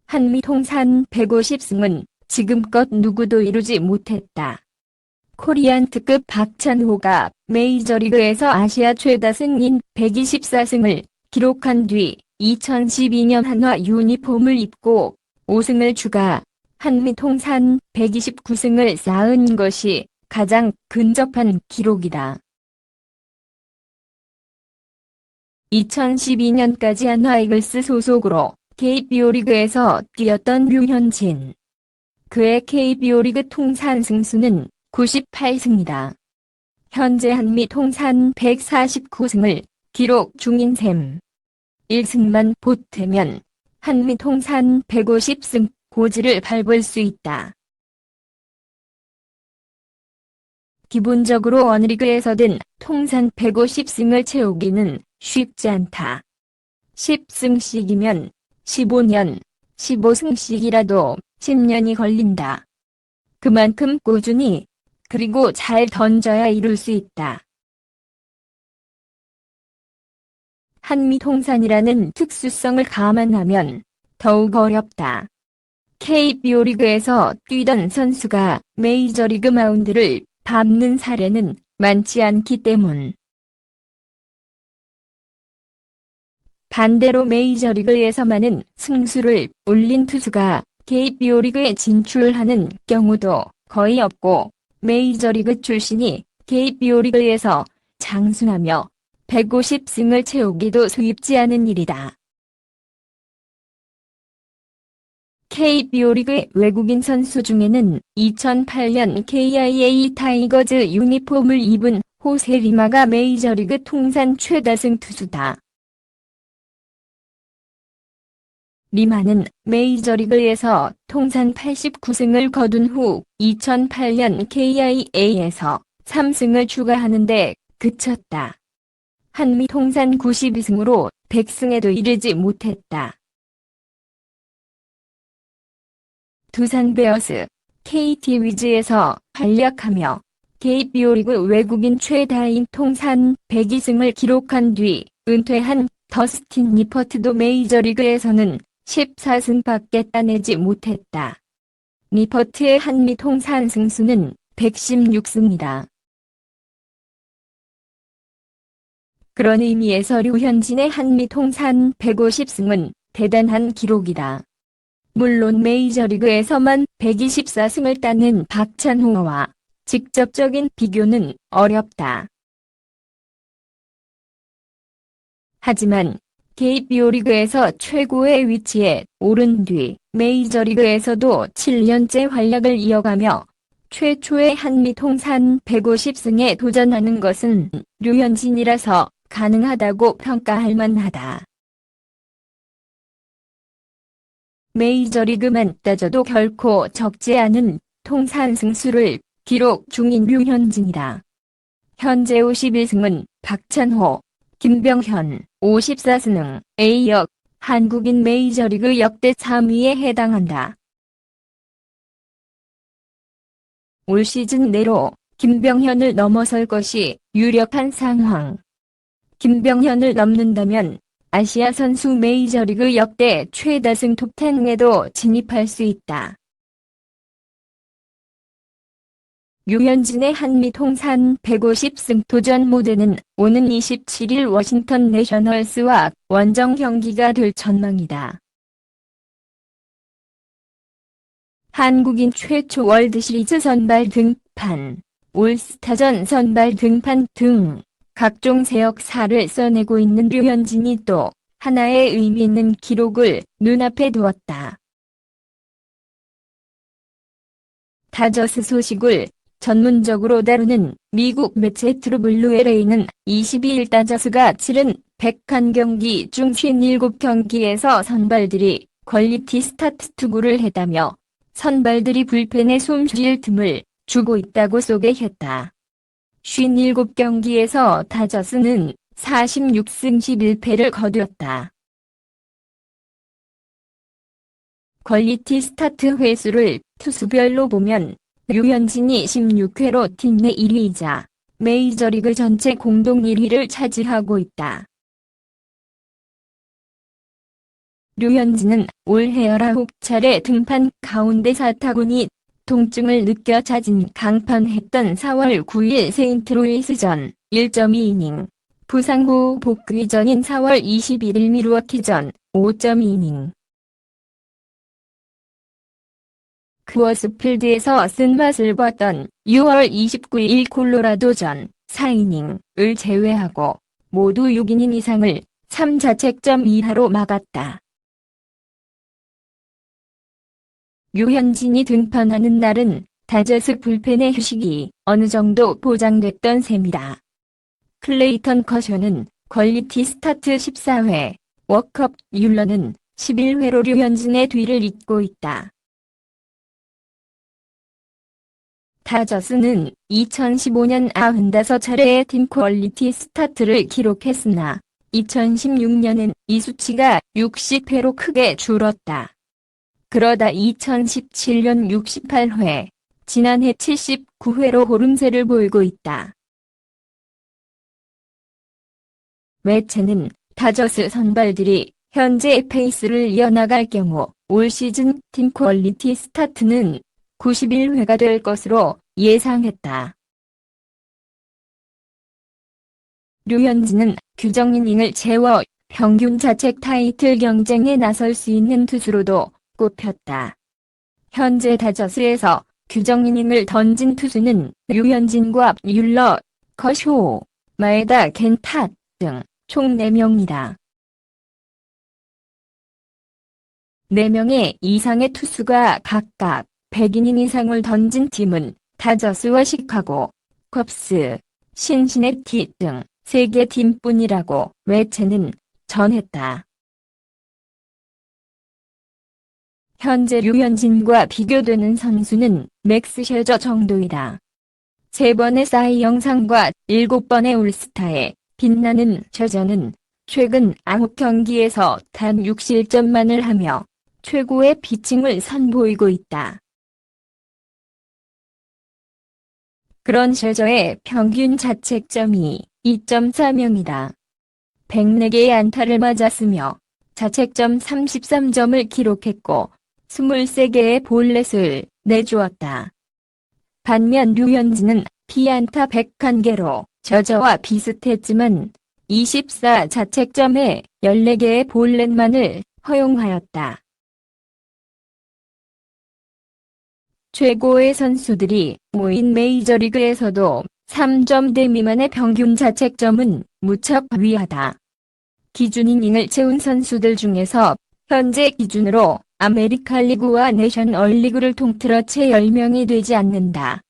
한미 통산 150승은 지금껏 누구도 이루지 못했다. 코리안 특급 박찬호가 메이저리그에서 아시아 최다 승인 124승을 기록한 뒤 2012년 한화 유니폼을 입고 5승을 추가, 한미 통산 129승을 쌓은 것이 가장 근접한 기록이다. 2012년까지 한화 이글스 소속으로 KBO 리그에서 뛰었던 류현진. 그의 KBO 리그 통산 승수는 98승이다. 현재 한미 통산 149승을 기록 중인 셈. 1승만 보태면 한미 통산 150승 고지를 밟을 수 있다. 기본적으로 어느 리그에서든 통산 150승을 채우기는 쉽지 않다. 10승씩이면 15년, 15승씩이라도 10년이 걸린다. 그만큼 꾸준히, 그리고 잘 던져야 이룰 수 있다. 한미 통산이라는 특수성을 감안하면 더욱 어렵다. KBO 리그에서 뛰던 선수가 메이저리그 마운드를 밟는 사례는 많지 않기 때문. 반대로 메이저리그에서만은 승수를 올린 투수가 KBO 리그에 진출하는 경우도 거의 없고, 메이저리그 출신이 KBO 리그에서 장수하며 150승을 채우기도 쉽지 않은 일이다. KBO 리그의 외국인 선수 중에는 2008년 KIA 타이거즈 유니폼을 입은 호세 리마가 메이저리그 통산 최다승 투수다. 리마는 메이저리그에서 통산 89승을 거둔 후 2008년 KIA에서 3승을 추가하는데 그쳤다. 한미 통산 92승으로 100승에도 이르지 못했다. 두산 베어스, KT 위즈에서 활약하며 KBO 리그 외국인 최다인 통산 102승을 기록한 뒤 은퇴한 더스틴 니퍼트도 메이저리그에서는 14승밖에 따내지 못했다. 니퍼트의 한미 통산 승수는 116승이다. 그런 의미에서 류현진의 한미 통산 150승은 대단한 기록이다. 물론 메이저리그에서만 124승을 따낸 박찬호와 직접적인 비교는 어렵다. 하지만 KBO 리그에서 최고의 위치에 오른 뒤 메이저리그에서도 7년째 활약을 이어가며 최초의 한미 통산 150승에 도전하는 것은 류현진이라서 가능하다고 평가할 만하다. 메이저리그만 따져도 결코 적지 않은 통산 승수를 기록 중인 류현진이다. 현재 51승은 박찬호, 김병현, 54승, A역, 한국인 메이저리그 역대 3위에 해당한다. 올 시즌 내로 김병현을 넘어설 것이 유력한 상황. 김병현을 넘는다면 아시아 선수 메이저리그 역대 최다승 톱10에도 진입할 수 있다. 류현진의 한미 통산 150승 도전 무대는 오는 27일 워싱턴 내셔널스와 원정 경기가 될 전망이다. 한국인 최초 월드시리즈 선발 등판, 올스타전 선발 등판 등 각종 새 역사를 써내고 있는 류현진이 또 하나의 의미 있는 기록을 눈앞에 두었다. 다저스 소식을 전문적으로 다루는 미국 매체 트루블루 LA는 22일 다저스가 치른 101경기 중 57경기에서 선발들이 퀄리티 스타트 투구를 했다며 선발들이 불펜에 숨 쉴 틈을 주고 있다고 소개했다. 57경기에서 다저스는 46승 11패를 거두었다. 퀄리티 스타트 횟수를 투수별로 보면 류현진이 16회로 팀 내 1위이자 메이저리그 전체 공동 1위를 차지하고 있다. 류현진은 올해 19차례 등판 가운데 사타구니 통증을 느껴 자진 강판했던 4월 9일 세인트루이스전 1.2이닝, 부상 후 복귀 전인 4월 21일 밀워키전 5.2이닝. 쿠어스필드에서 쓴맛을 봤던 6월 29일 콜로라도전 4이닝을 제외하고 모두 6이닝 이상을 3자책점 이하로 막았다. 류현진이 등판하는 날은 다저스 불펜의 휴식이 어느 정도 보장됐던 셈이다. 클레이턴 커쇼는 퀄리티 스타트 14회, 워크업 율러는 11회로 류현진의 뒤를 잇고 있다. 다저스는 2015년 95차례의 팀 퀄리티 스타트를 기록했으나 2016년엔 이 수치가 60회로 크게 줄었다. 그러다 2017년 68회, 지난해 79회로 호름세를 보이고 있다. 매체는 다저스 선발들이 현재 페이스를 이어나갈 경우 올 시즌 팀 퀄리티 스타트는 91회가 될 것으로 예상했다. 류현진은 규정 이닝을 채워 평균 자책 타이틀 경쟁에 나설 수 있는 투수로도 꼽혔다. 현재 다저스에서 규정 이닝을 던진 투수는 류현진과 율러, 커쇼, 마에다 켄 탓 등 총 4명이다. 4명의 이상의 투수가 각각 100이닝 이상을 던진 팀은 다저스와 시카고, 컵스, 신시내티 등 3개 팀뿐이라고 매체는 전했다. 현재 류현진과 비교되는 선수는 맥스 셔저 정도이다. 3번의 사이 영상과 7번의 올스타에 빛나는 셔저는 최근 9경기에서 단 6실점만을 하며 최고의 피칭을 선보이고 있다. 그런 셔저의 평균 자책점이 2.4명이다. 104개의 안타를 맞았으며 자책점 33점을 기록했고 23개의 볼넷을 내주었다. 반면 류현진은 피안타 101개로 셔저와 비슷했지만 24자책점에 14개의 볼넷만을 허용하였다. 최고의 선수들이 모인 메이저리그에서도 3점대 미만의 평균 자책점은 무척 위하다. 기준 이닝을 채운 선수들 중에서 현재 기준으로 아메리칸 리그와 내셔널리그를 통틀어 채 10명이 되지 않는다.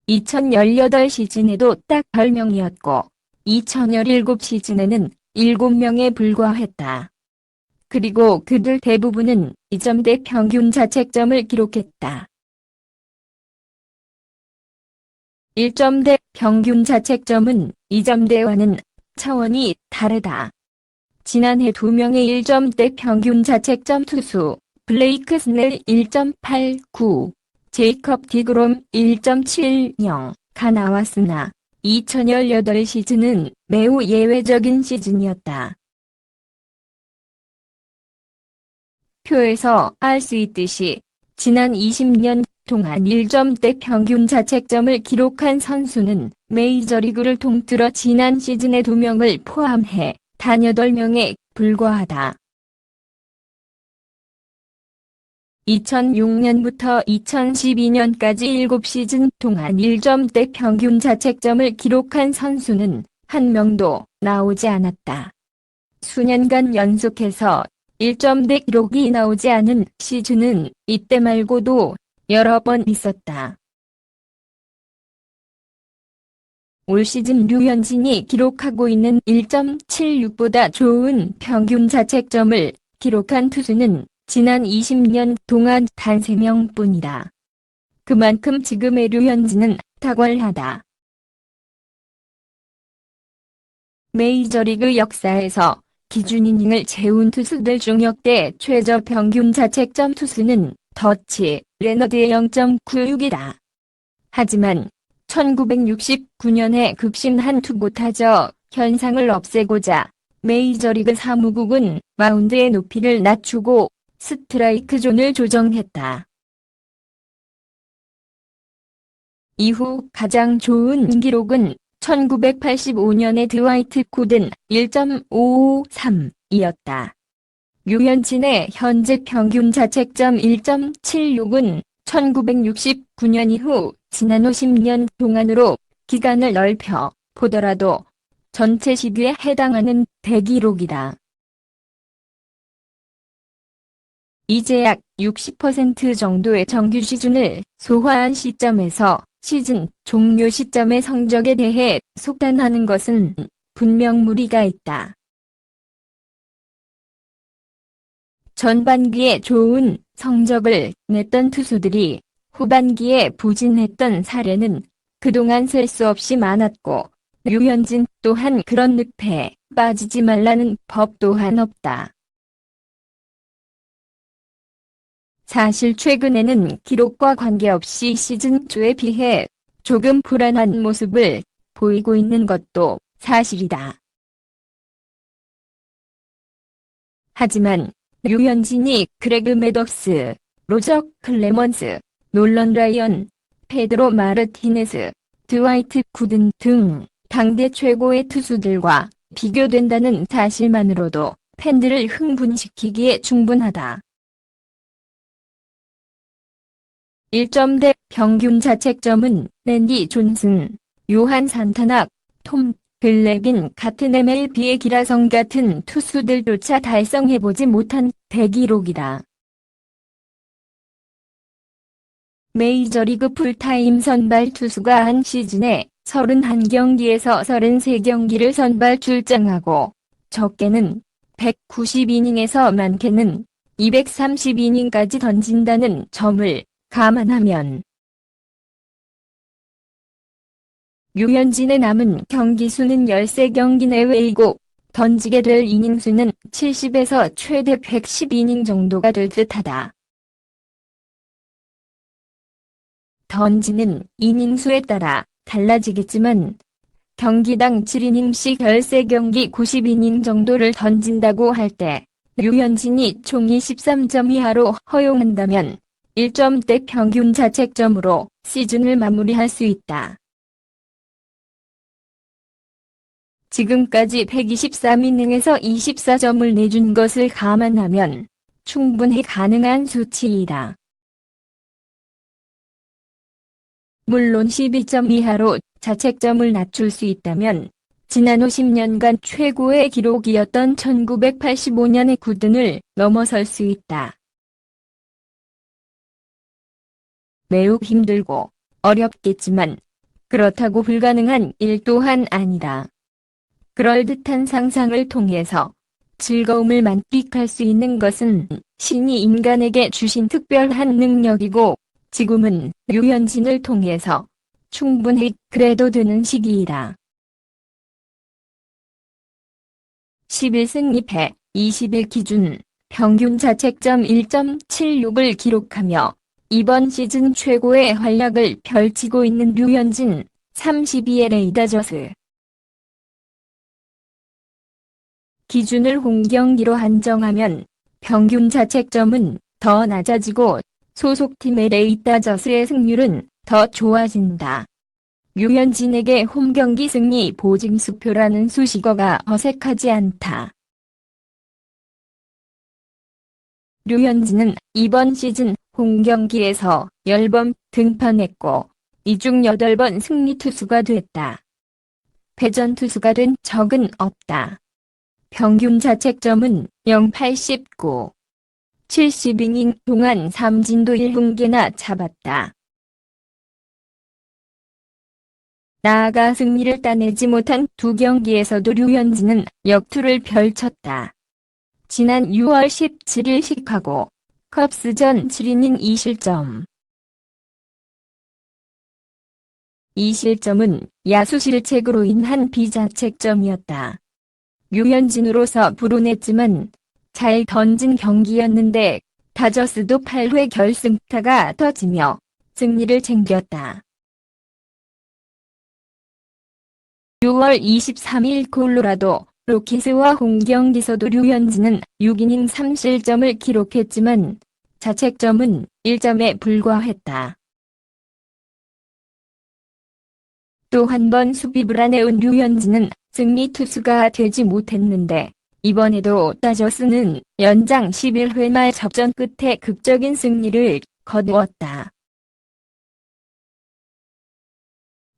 2018 시즌에도 딱 10명이었고 2017 시즌에는 7명에 불과했다. 그리고 그들 대부분은 2점대 평균 자책점을 기록했다. 1점대 평균 자책점은 2점대와는 차원이 다르다. 지난해 2명의 1점대 평균 자책점 투수, 블레이크 스넬 1.89, 제이컵 디그롬 1.70가 나왔으나 2018 시즌은 매우 예외적인 시즌이었다. 표에서 알 수 있듯이 지난 20년 동안 1점대 평균 자책점을 기록한 선수는 메이저리그를 통틀어 지난 시즌의 2명을 포함해 단 8명에 불과하다. 2006년부터 2012년까지 7시즌 동안 1점대 평균 자책점을 기록한 선수는 한 명도 나오지 않았다. 수년간 연속해서 1점대 기록이 나오지 않은 시즌은 이때 말고도 여러 번 있었다. 올 시즌 류현진이 기록하고 있는 1.76보다 좋은 평균 자책점을 기록한 투수는 지난 20년 동안 단 3명뿐이다. 그만큼 지금의 류현진은 탁월하다. 메이저리그 역사에서 기준 이닝을 채운 투수들 중 역대 최저 평균 자책점 투수는 더치 레너드의 0.96이다. 하지만 1969년에 극심한 투고 타저 현상을 없애고자 메이저리그 사무국은 마운드의 높이를 낮추고 스트라이크 존을 조정했다. 이후 가장 좋은 기록은 1985년의 드와이트 구든 1.553이었다. 류현진의 현재 평균 자책점 1.76은 1969년 이후 지난 50년 동안으로 기간을 넓혀 보더라도 전체 시기에 해당하는 대기록이다. 이제 약 60% 정도의 정규 시즌을 소화한 시점에서 시즌 종료 시점의 성적에 대해 속단하는 것은 분명 무리가 있다. 전반기에 좋은 성적을 냈던 투수들이 후반기에 부진했던 사례는 그동안 셀 수 없이 많았고, 류현진 또한 그런 늪에 빠지지 말라는 법 또한 없다. 사실 최근에는 기록과 관계없이 시즌 초에 비해 조금 불안한 모습을 보이고 있는 것도 사실이다. 하지만 류현진이 그레그 매덕스, 로저 클레먼스, 놀런 라이언, 페드로 마르티네스, 드와이트 구든 등 당대 최고의 투수들과 비교된다는 사실만으로도 팬들을 흥분시키기에 충분하다. 1점대 평균 자책점은 랜디 존슨, 요한 산타낙, 톰 글래빈 같은 MLB의 기라성 같은 투수들조차 달성해보지 못한 대기록이다. 메이저리그 풀타임 선발 투수가 한 시즌에 31경기에서 33경기를 선발 출장하고 적게는 190이닝에서 많게는 230이닝까지 던진다는 점을 감안하면 류현진의 남은 경기 수는 13경기 내외이고 던지게 될 이닝 수는 70에서 최대 110이닝 정도가 될 듯하다. 던지는 이닝 수에 따라 달라지겠지만 경기당 7이닝씩 13경기 90이닝 정도를 던진다고 할 때 류현진이 총 23점 이하로 허용한다면 1점대 평균 자책점으로 시즌을 마무리할 수 있다. 지금까지 123이닝에서 24점을 내준 것을 감안하면 충분히 가능한 수치이다. 물론 12점 이하로 자책점을 낮출 수 있다면 지난 50년간 최고의 기록이었던 1985년의 구든을 넘어설 수 있다. 매우 힘들고 어렵겠지만 그렇다고 불가능한 일 또한 아니다. 그럴듯한 상상을 통해서 즐거움을 만끽할 수 있는 것은 신이 인간에게 주신 특별한 능력이고 지금은 류현진을 통해서 충분히 그래도 되는 시기이다. 11승 2패 20일 기준 평균 자책점 1.76을 기록하며 이번 시즌 최고의 활약을 펼치고 있는 류현진 32의 레이더저스. 기준을 홈경기로 한정하면 평균 자책점은 더 낮아지고 소속팀의 레이더저스의 승률은 더 좋아진다. 류현진에게 홈경기 승리 보증수표라는 수식어가 어색하지 않다. 류현진은 이번 시즌 홈경기에서 10번 등판했고 이 중 8번 승리 투수가 됐다. 패전 투수가 된 적은 없다. 평균 자책점은 0.89. 70이닝 동안 삼진도 1분개나 잡았다. 나아가 승리를 따내지 못한 두 경기에서도 류현진은 역투를 펼쳤다. 지난 6월 17일 시카고 컵스전 7이닝 2실점. 이 실점은 야수 실책으로 인한 비자책점이었다. 류현진으로서 불운했지만 잘 던진 경기였는데 다저스도 8회 결승타가 터지며 승리를 챙겼다. 6월 23일 콜로라도 로키스와 홈경기에서도 류현진은 6이닝 3실점을 기록했지만 자책점은 1점에 불과했다. 또 한 번 수비 불안해온 류현진은 승리 투수가 되지 못했는데 이번에도 다저스는 연장 11회 말 접전 끝에 극적인 승리를 거두었다.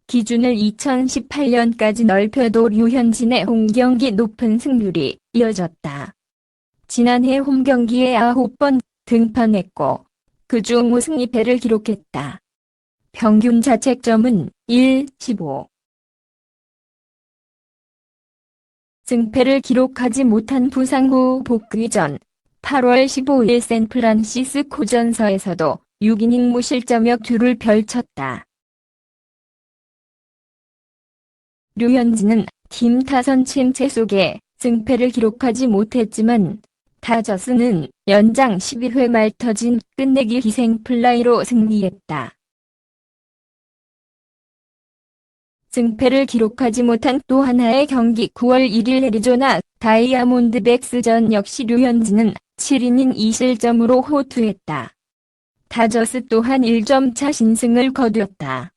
기준을 2018년까지 넓혀도 류현진의 홈경기 높은 승률이 이어졌다. 지난해 홈경기에 9번 등판했고 그중 5승 2패를 기록했다. 평균 자책점은 1.15. 승패를 기록하지 못한 부상 후 복귀 전 8월 15일 샌프란시스코전서에서도 6이닝 무실점 역투를 펼쳤다. 류현진은 팀 타선 침체 속에 승패를 기록하지 못했지만 다저스는 연장 11회 말 터진 끝내기 희생플라이로 승리했다. 승패를 기록하지 못한 또 하나의 경기 9월 1일 애리조나 다이아몬드백스전 역시 류현진은 7이닝 2실점으로 호투했다. 다저스 또한 1점차 신승을 거두었다.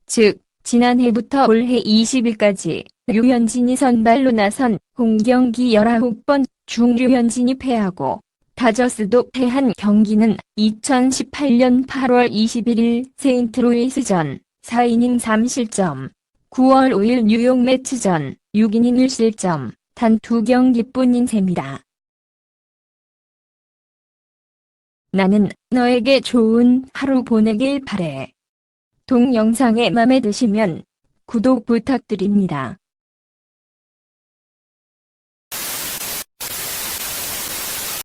즉, 지난해부터 올해 20일까지 류현진이 선발로 나선 홈경기 19번 중 류현진이 패하고 다저스도 패한 경기는 2018년 8월 21일 세인트루이스전 4이닝 3실점, 9월 5일 뉴욕 매츠전 6이닝 1실점, 단 2경기뿐인 셈이다. 나는 너에게 좋은 하루 보내길 바래. 동영상에 맘에 드시면 구독 부탁드립니다.